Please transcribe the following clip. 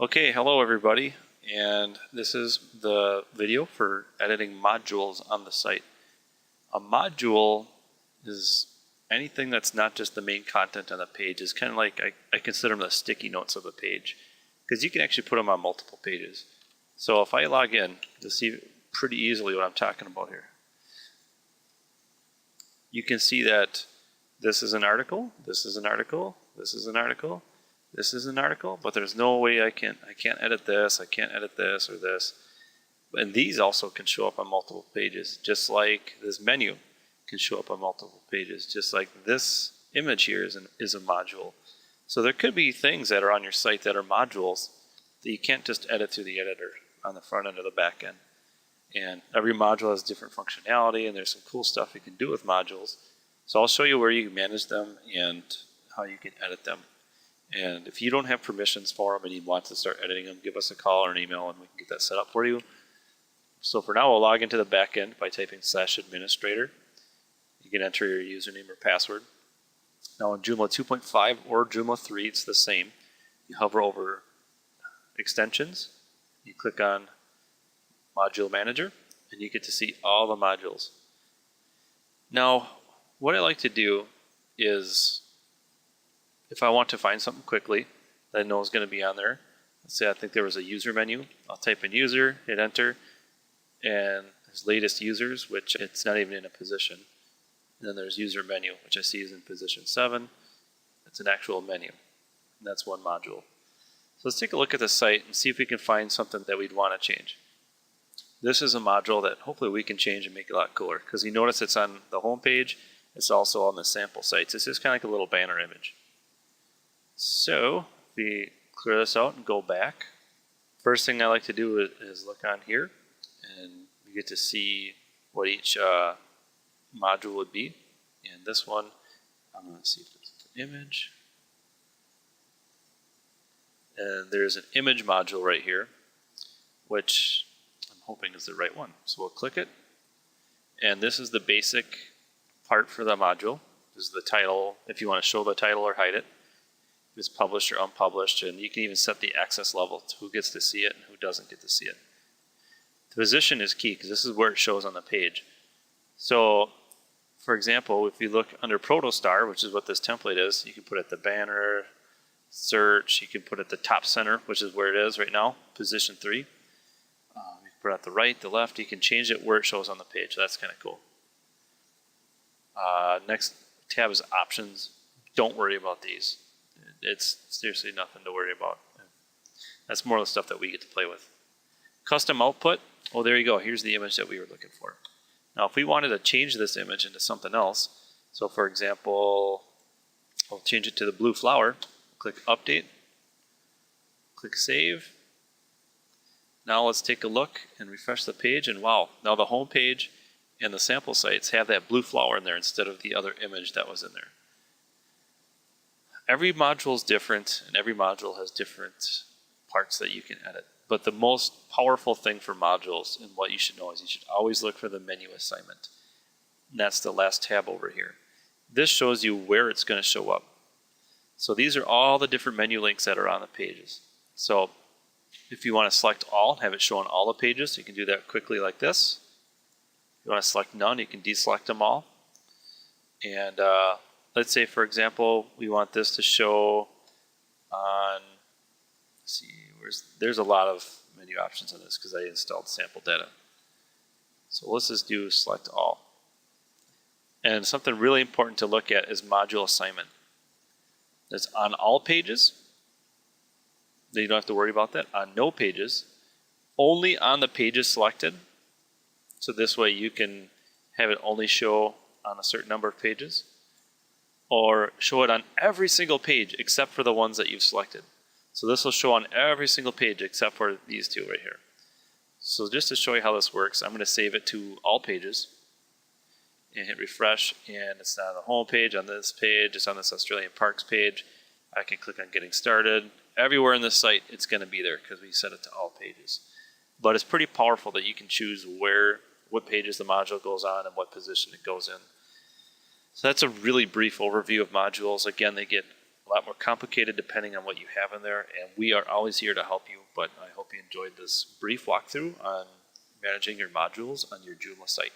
Okay, hello everybody, and this is the video for editing modules on the site. A module is anything that's not just the main content on the page. It's kind of like, I consider them the sticky notes of a page, because you can actually put them on multiple pages. So if I log in, you'll see pretty easily what I'm talking about here. You can see that this is an article, this is an article, this is an article, this is an article, but there's no way I can't edit this, I can't edit this or this. And these also can show up on multiple pages, just like this menu can show up on multiple pages, just like this image here is a module. So there could be things that are on your site that are modules that you can't just edit through the editor on the front end or the back end. And every module has different functionality, and there's some cool stuff you can do with modules. So I'll show you where you can manage them and how you can edit them. And if you don't have permissions for them and you want to start editing them, give us a call or an email and we can get that set up for you. So for now, we'll log into the back end by typing /administrator. You can enter your username or password. Now in Joomla 2.5 or Joomla 3, it's the same. You hover over extensions, you click on Module Manager, and you get to see all the modules. Now, what I like to do is, if I want to find something quickly that I know is going to be on there, let's say I think there was a user menu, I'll type in user, hit enter, and there's latest users, which it's not even in a position. And then there's user menu, which I see is in position 7. It's an actual menu, and that's one module. So let's take a look at the site and see if we can find something that we'd want to change. This is a module that hopefully we can change and make it a lot cooler, because you notice it's on the home page, it's also on the sample sites. It's just kind of like a little banner image. So if we clear this out and go back, first thing I like to do is look on here, and you get to see what each module would be. And this one, I'm going to see if there's an image. And there's an image module right here, which I'm hoping is the right one. So we'll click it. And this is the basic part for the module. This is the title, if you want to show the title or hide it. If it's published or unpublished, and you can even set the access level to who gets to see it and who doesn't get to see it. The position is key because this is where it shows on the page. So, for example, if you look under Protostar, which is what this template is, you can put it at the banner, search, you can put it at the top center, which is where it is right now, position 3. You can put it at the right, the left, you can change it where it shows on the page. That's kind of cool. Next tab is options. Don't worry about these. It's seriously nothing to worry about. That's more of the stuff that we get to play with. Custom output. Oh, there you go. Here's the image that we were looking for. Now, if we wanted to change this image into something else, so for example, I'll change it to the blue flower. Click Update. Click Save. Now let's take a look and refresh the page, and wow, now the home page and the sample sites have that blue flower in there instead of the other image that was in there. Every module is different, and every module has different parts that you can edit. But the most powerful thing for modules, and what you should know, is you should always look for the menu assignment. And that's the last tab over here. This shows you where it's going to show up. So these are all the different menu links that are on the pages. So if you want to select all and have it show on all the pages, you can do that quickly like this. If you want to select none, you can deselect them all. And let's say, for example, we want this to show on, let's see, there's a lot of menu options on this because I installed sample data. So let's just do select all. And something really important to look at is module assignment. It's on all pages. Then you don't have to worry about that. On no pages, only on the pages selected. So this way you can have it only show on a certain number of pages, or show it on every single page except for the ones that you've selected. So this will show on every single page except for these two right here. So just to show you how this works, I'm going to save it to all pages and hit refresh, and it's not on the home page, on this page, it's on this Australian Parks page. I can click on getting started. Everywhere in this site it's going to be there because we set it to all pages. But it's pretty powerful that you can choose what pages the module goes on and what position it goes in. So that's a really brief overview of modules. Again, they get a lot more complicated depending on what you have in there, and we are always here to help you, but I hope you enjoyed this brief walkthrough on managing your modules on your Joomla site.